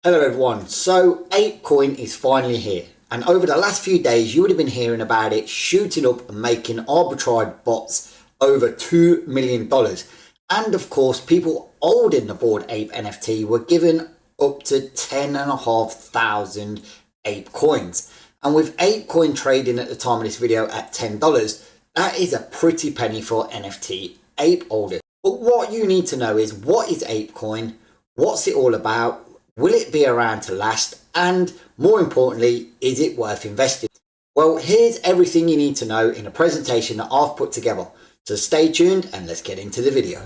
Hello everyone, so ApeCoin is finally here, and over the last few days you would have been hearing about it shooting up and making arbitrage bots over $2 million. And of course people holding the Bored Ape NFT were given up to 10,500 ApeCoins. And with ApeCoin trading at the time of this video at $10, that is a pretty penny for NFT ape holders. But what you need to know is, what is ApeCoin? What's it all about? Will it be around to last? And more importantly, is it worth investing? Well, here's everything you need to know in a presentation that I've put together. So stay tuned and let's get into the video.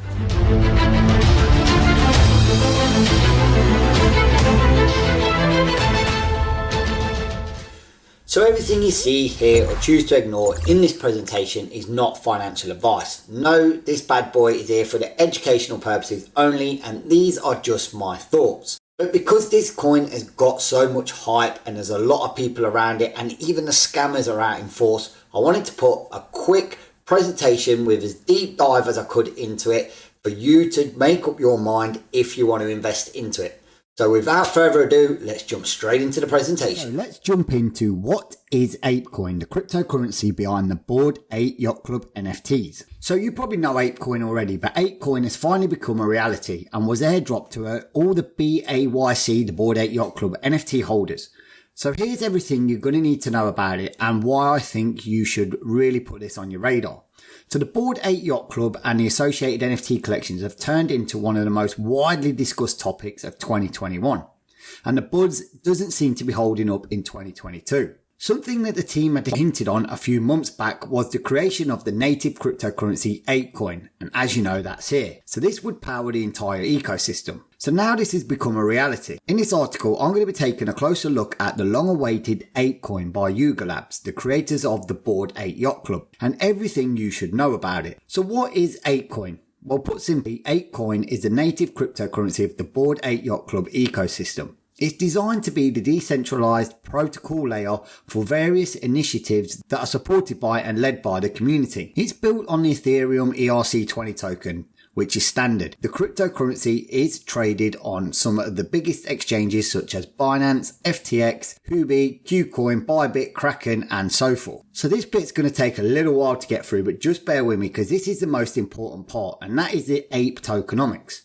So everything you see here or choose to ignore in this presentation is not financial advice. No, this bad boy is here for the educational purposes only, and these are just my thoughts. But because this coin has got so much hype and there's a lot of people around it and even the scammers are out in force, I wanted to put a quick presentation with as deep dive as I could into it for you to make up your mind if you want to invest into it. So without further ado, let's jump straight into the presentation. So let's jump into what is ApeCoin, the cryptocurrency behind the Bored Ape Yacht Club NFTs. So you probably know ApeCoin already, but ApeCoin has finally become a reality and was airdropped to all the BAYC, the Bored Ape Yacht Club NFT holders. So here's everything you're going to need to know about it and why I think you should really put this on your radar. So the Bored Ape Yacht Club and the associated NFT collections have turned into one of the most widely discussed topics of 2021. And the buzz doesn't seem to be holding up in 2022. Something that the team had hinted on a few months back was the creation of the native cryptocurrency ApeCoin. And as you know, that's here. So this would power the entire ecosystem. So now this has become a reality. In this article, I'm going to be taking a closer look at the long-awaited ApeCoin by Yuga Labs, the creators of the Bored Ape Yacht Club, and everything you should know about it. So what is ApeCoin? Well, put simply, ApeCoin is the native cryptocurrency of the Bored Ape Yacht Club ecosystem. It's designed to be the decentralized protocol layer for various initiatives that are supported by and led by the community. It's built on the Ethereum ERC20 token, which is standard. The cryptocurrency is traded on some of the biggest exchanges such as Binance, FTX, Huobi, KuCoin, Bybit, Kraken, and so forth. So this bit's going to take a little while to get through, but just bear with me because this is the most important part, and that is the APE Tokenomics.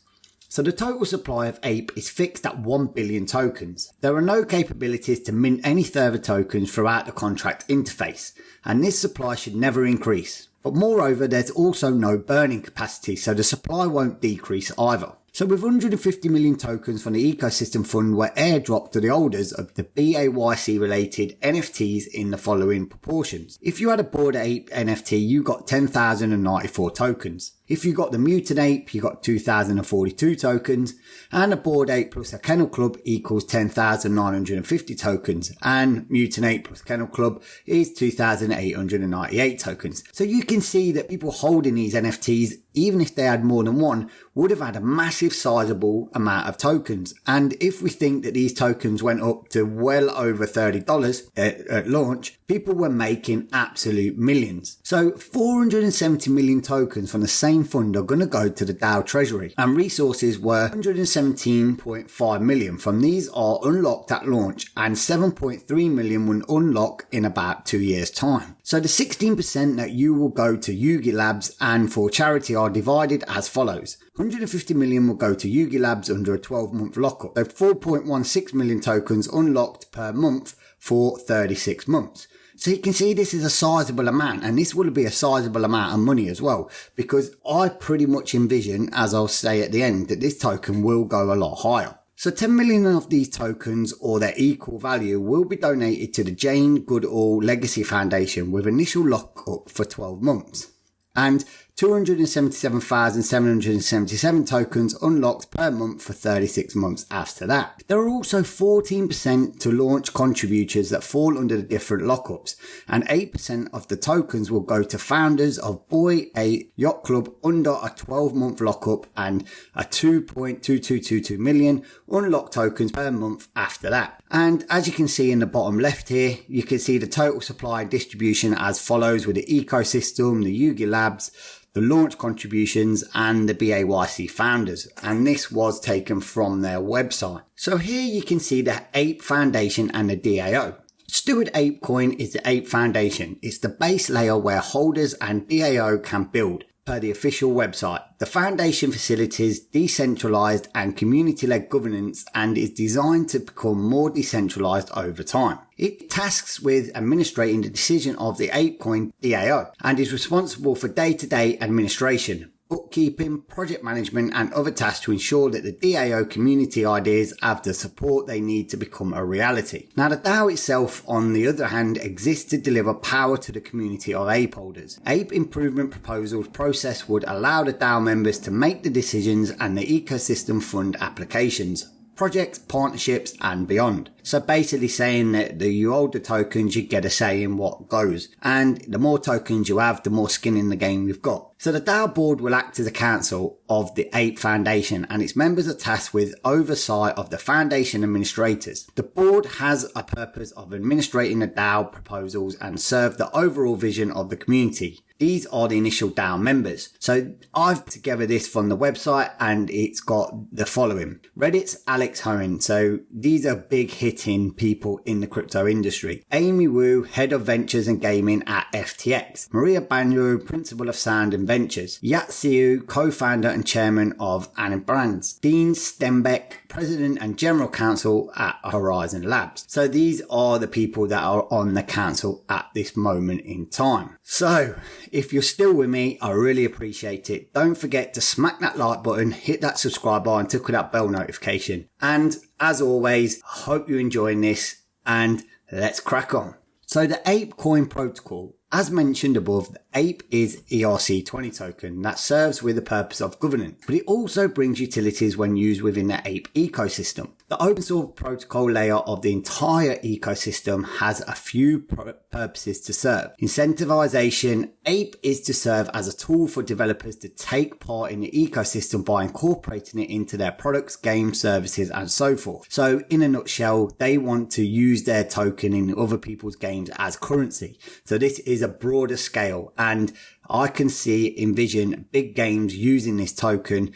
So the total supply of APE is fixed at 1 billion tokens. There are no capabilities to mint any further tokens throughout the contract interface, and this supply should never increase. But moreover, there's also no burning capacity, so the supply won't decrease either. So with 150 million tokens from the ecosystem fund were airdropped to the holders of the BAYC related NFTs in the following proportions. If you had a Bored Ape NFT, you got 10,094 tokens. If you got the Mutant Ape, you got 2,042 tokens, and a Bored Ape plus a Kennel Club equals 10,950 tokens, and Mutant Ape plus Kennel Club is 2,898 tokens. So you can see that people holding these NFTs, even if they had more than one, would have had a massive sizable amount of tokens. And if we think that these tokens went up to well over $30 at launch, people were making absolute millions. So 470 million tokens from the same fund are going to go to the DAO treasury, and resources were 117.5 million. From these are unlocked at launch, and 7.3 million will unlock in about 2 years time. So the 16% that you will go to Yuga Labs and for charity are divided as follows. 150 million will go to Yuga Labs under a 12-month lockup. So 4.16 million tokens unlocked per month for 36 months. So you can see this is a sizable amount, and this will be a sizable amount of money as well, because I pretty much envision, as I'll say at the end, that this token will go a lot higher. So 10 million of these tokens or their equal value will be donated to the Jane Goodall Legacy Foundation with initial lockup for 12 months. And 277,777 tokens unlocked per month for 36 months after that. There are also 14% to launch contributors that fall under the different lockups, and 8% of the tokens will go to founders of Bored Ape Yacht Club under a 12-month lockup, and a 2.2222 million unlocked tokens per month after that. And as you can see in the bottom left here, you can see the total supply distribution as follows, with the ecosystem, the Yuga Labs, the launch contributions and the BAYC founders, and this was taken from their website. So here you can see the APE Foundation and the DAO. Steward ApeCoin is the APE Foundation. It's the base layer where holders and DAO can build. Per the official website, the foundation facilitates decentralized and community-led governance and is designed to become more decentralized over time. It tasks with administrating the decision of the ApeCoin DAO and is responsible for day-to-day administration, bookkeeping, project management and other tasks to ensure that the DAO community ideas have the support they need to become a reality. Now the DAO itself, on the other hand, exists to deliver power to the community of ape holders. Ape improvement proposals process would allow the DAO members to make the decisions and the ecosystem fund applications, projects, partnerships and beyond. So basically saying that you hold the tokens, you get a say in what goes. And the more tokens you have, the more skin in the game you've got. So the DAO board will act as a council of the APE Foundation and its members are tasked with oversight of the foundation administrators. The board has a purpose of administrating the DAO proposals and serve the overall vision of the community. These are the initial DAO members. So I've put together this from the website and it's got the following. Reddit's Alex Hohen. So these are big hitting people in the crypto industry. Amy Wu, head of ventures and gaming at FTX. Maria Banyo, principal of Sound and Ventures. Yacht, co-founder and chairman of Anna Brands. Dean Stembeck, president and general counsel at Horizon Labs. So these are the people that are on the council at this moment in time. So if you're still with me, I really appreciate it. Don't forget to smack that like button, hit that subscribe button, and tickle that bell notification. And as always, I hope you're enjoying this and let's crack on. So the ApeCoin protocol, as mentioned above, the APE is ERC20 token that serves with the purpose of governance, but it also brings utilities when used within the APE ecosystem. The open source protocol layer of the entire ecosystem has a few purposes to serve. Incentivization. APE is to serve as a tool for developers to take part in the ecosystem by incorporating it into their products, games, services, and so forth. So in a nutshell, they want to use their token in other people's games as currency. So this is a broader scale, and I can envision big games using this token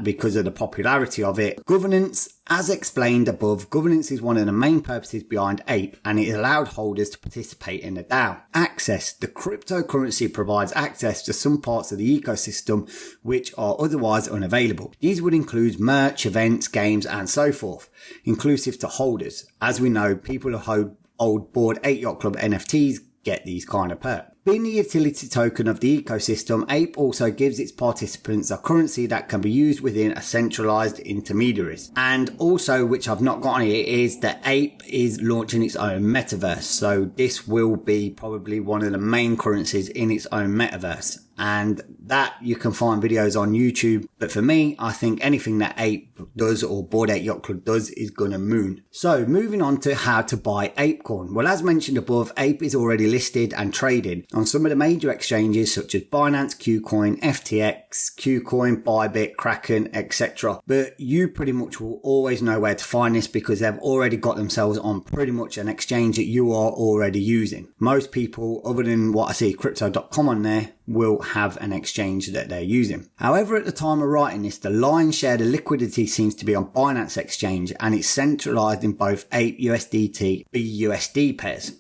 because of the popularity of it. Governance, as explained above, governance is one of the main purposes behind APE, and it allowed holders to participate in the DAO. Access, the cryptocurrency provides access to some parts of the ecosystem which are otherwise unavailable. These would include merch, events, games, and so forth, inclusive to holders. As we know, people who hold Bored Ape Yacht Club NFTs get these kind of perks. Being the utility token of the ecosystem, APE also gives its participants a currency that can be used within a centralized intermediaries. And also, which I've not got on here, is that APE is launching its own metaverse. So this will be probably one of the main currencies in its own metaverse. And that you can find videos on YouTube. But for me, I think anything that APE does or Bored Ape Yacht Club does is gonna moon. So moving on to how to buy ApeCoin. Well, as mentioned above, APE is already listed and traded on some of the major exchanges such as Binance, KuCoin, FTX, KuCoin, Bybit, Kraken, etc. But you pretty much will always know where to find this because they've already got themselves on pretty much an exchange that you are already using. Most people, other than what I see Crypto.com on there, will have an exchange that they're using. However, at the time of writing this, the lion's share of the liquidity seems to be on Binance exchange and it's centralized in both APE USDT, BUSD pairs.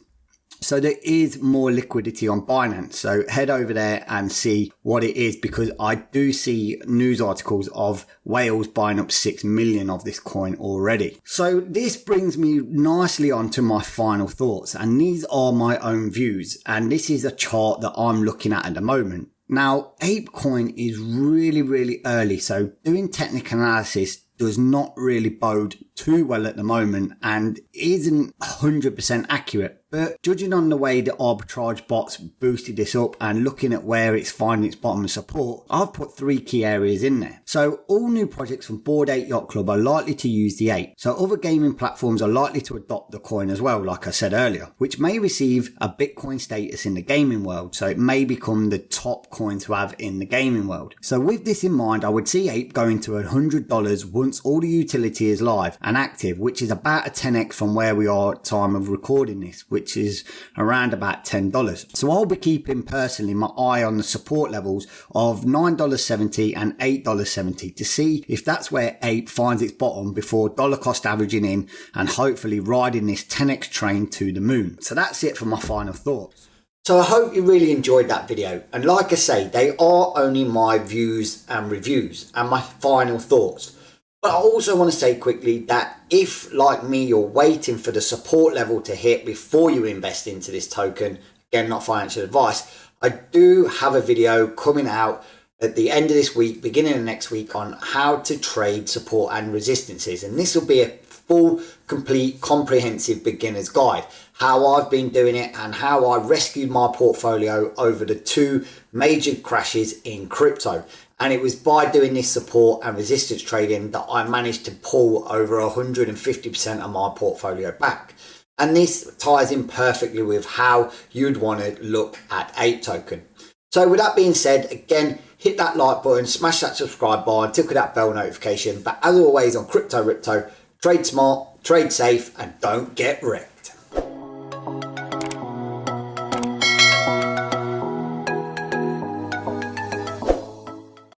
So there is more liquidity on Binance. So head over there and see what it is, because I do see news articles of whales buying up 6 million of this coin already. So this brings me nicely on to my final thoughts, and these are my own views. And this is a chart that I'm looking at the moment. Now, ApeCoin is really early, so doing technical analysis does not really bode too well at the moment and isn't 100% accurate. But judging on the way the arbitrage bots boosted this up and looking at where it's finding its bottom of support, I've put 3 key areas in there. So all new projects from Bored Ape Yacht Club are likely to use the ape. So other gaming platforms are likely to adopt the coin as well, like I said earlier, which may receive a Bitcoin status in the gaming world. So it may become the top coin to have in the gaming world. So with this in mind, I would see ape going to $100 once all the utility is live and active, which is about a 10x from where we are at time of recording this, which which is around about $10. So I'll be keeping personally my eye on the support levels of $9.70 and $8.70 to see if that's where APE finds its bottom before dollar cost averaging in and hopefully riding this 10x train to the moon. So that's it for my final thoughts. So I hope you really enjoyed that video, and like I say, they are only my views and reviews and my final thoughts. But I also want to say quickly that if, like me, you're waiting for the support level to hit before you invest into this token, again, not financial advice, I do have a video coming out at the end of this week, beginning of next week, on how to trade support and resistances. And this will be a full, complete, comprehensive beginner's guide. How I've been doing it and how I rescued my portfolio over the two major crashes in crypto. And it was by doing this support and resistance trading that I managed to pull over 150% of my portfolio back. And this ties in perfectly with how you'd want to look at APE token. So with that being said, again, hit that like button, smash that subscribe bar and tickle that bell notification. But as always on Crypto Ripto, trade smart, trade safe, and don't get wrecked.